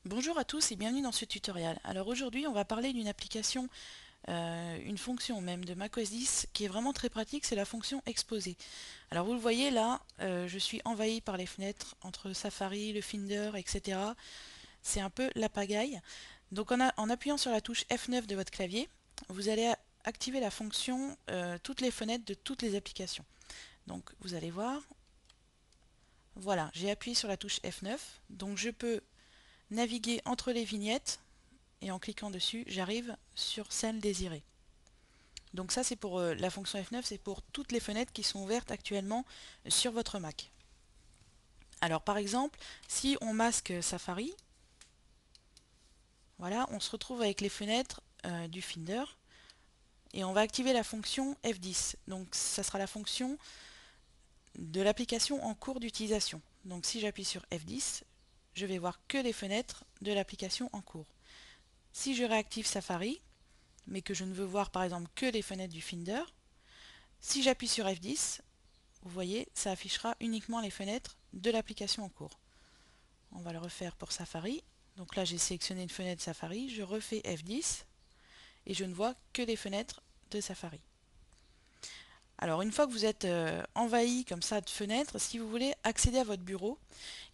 Bonjour à tous et bienvenue dans ce tutoriel. Alors aujourd'hui on va parler d'une application, une fonction même de macOS 10 qui est vraiment très pratique, c'est la fonction exposé. Alors vous le voyez là, je suis envahi par les fenêtres entre Safari, le Finder, etc. C'est un peu la pagaille. Donc en appuyant sur la touche F9 de votre clavier, vous allez activer la fonction toutes les fenêtres de toutes les applications. Donc vous allez voir, voilà, j'ai appuyé sur la touche F9, donc je peux naviguer entre les vignettes et en cliquant dessus, j'arrive sur celle désirée. Donc ça c'est pour la fonction F9, c'est pour toutes les fenêtres qui sont ouvertes actuellement sur votre Mac. Alors par exemple, si on masque Safari, voilà, on se retrouve avec les fenêtres du Finder et on va activer la fonction F10. Donc ça sera la fonction de l'application en cours d'utilisation. Donc si j'appuie sur F10, je vais voir que les fenêtres de l'application en cours. Si je réactive Safari, mais que je ne veux voir par exemple que les fenêtres du Finder, si j'appuie sur F10, vous voyez, ça affichera uniquement les fenêtres de l'application en cours. On va le refaire pour Safari. Donc là, j'ai sélectionné une fenêtre Safari, je refais F10 et je ne vois que les fenêtres de Safari. Alors une fois que vous êtes envahi comme ça de fenêtres, si vous voulez accéder à votre bureau,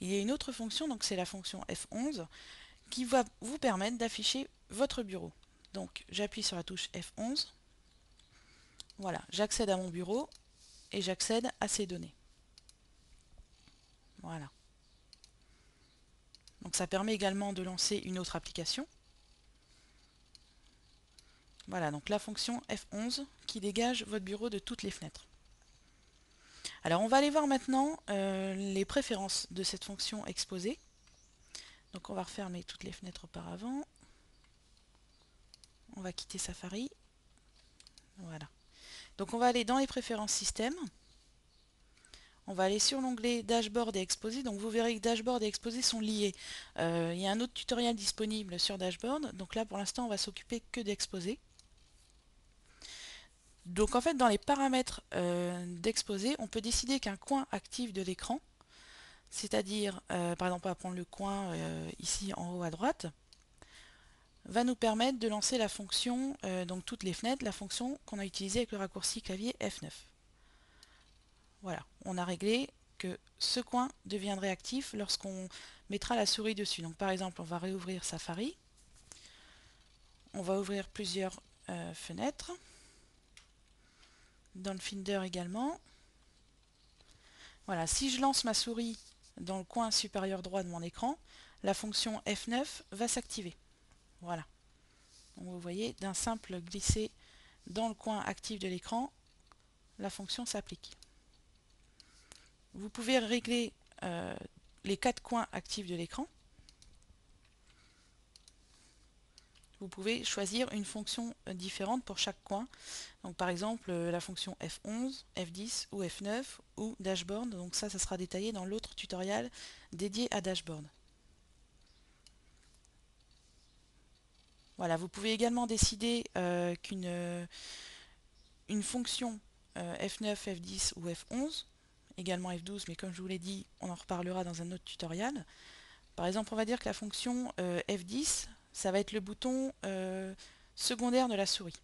il y a une autre fonction, donc c'est la fonction F11, qui va vous permettre d'afficher votre bureau. Donc j'appuie sur la touche F11, voilà, j'accède à mon bureau et j'accède à ces données. Voilà. Donc ça permet également de lancer une autre application. Voilà, donc la fonction F11 qui dégage votre bureau de toutes les fenêtres. Alors on va aller voir maintenant les préférences de cette fonction exposée. Donc on va refermer toutes les fenêtres auparavant. On va quitter Safari. Voilà. Donc on va aller dans les préférences système. On va aller sur l'onglet Dashboard et Exposé. Donc vous verrez que Dashboard et Exposé sont liés. Il y a un autre tutoriel disponible sur Dashboard. Donc là pour l'instant on va s'occuper que d'Exposé. Donc en fait dans les paramètres d'Exposé, on peut décider qu'un coin actif de l'écran, c'est-à-dire par exemple on va prendre le coin ici en haut à droite, va nous permettre de lancer la fonction, donc toutes les fenêtres, la fonction qu'on a utilisée avec le raccourci clavier F9. Voilà, on a réglé que ce coin deviendrait actif lorsqu'on mettra la souris dessus. Donc par exemple, on va réouvrir Safari. On va ouvrir plusieurs fenêtres. Dans le Finder également. Voilà, si je lance ma souris dans le coin supérieur droit de mon écran, la fonction F9 va s'activer. Voilà. Donc vous voyez, d'un simple glisser dans le coin actif de l'écran, la fonction s'applique. Vous pouvez régler les 4 coins actifs de l'écran. Vous pouvez choisir une fonction différente pour chaque coin. Donc par exemple la fonction F11, F10 ou F9 ou Dashboard. Donc ça sera détaillé dans l'autre tutoriel dédié à Dashboard. Voilà, vous pouvez également décider une fonction F9, F10 ou F11, également F12, mais comme je vous l'ai dit, on en reparlera dans un autre tutoriel. Par exemple, on va dire que la fonction F10, ça va être le bouton secondaire de la souris.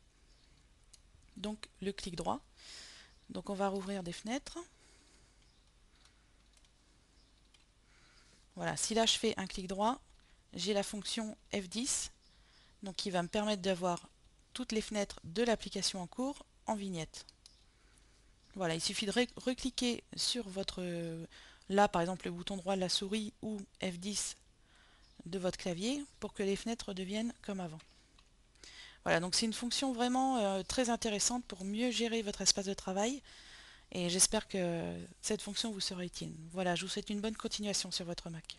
Donc le clic droit. Donc on va rouvrir des fenêtres. Voilà, si là je fais un clic droit, j'ai la fonction F10, donc qui va me permettre d'avoir toutes les fenêtres de l'application en cours en vignette. Voilà, il suffit de recliquer sur votre, là par exemple le bouton droit de la souris ou F10 de votre clavier pour que les fenêtres deviennent comme avant. Voilà, donc c'est une fonction vraiment très intéressante pour mieux gérer votre espace de travail et j'espère que cette fonction vous sera utile. Voilà, je vous souhaite une bonne continuation sur votre Mac.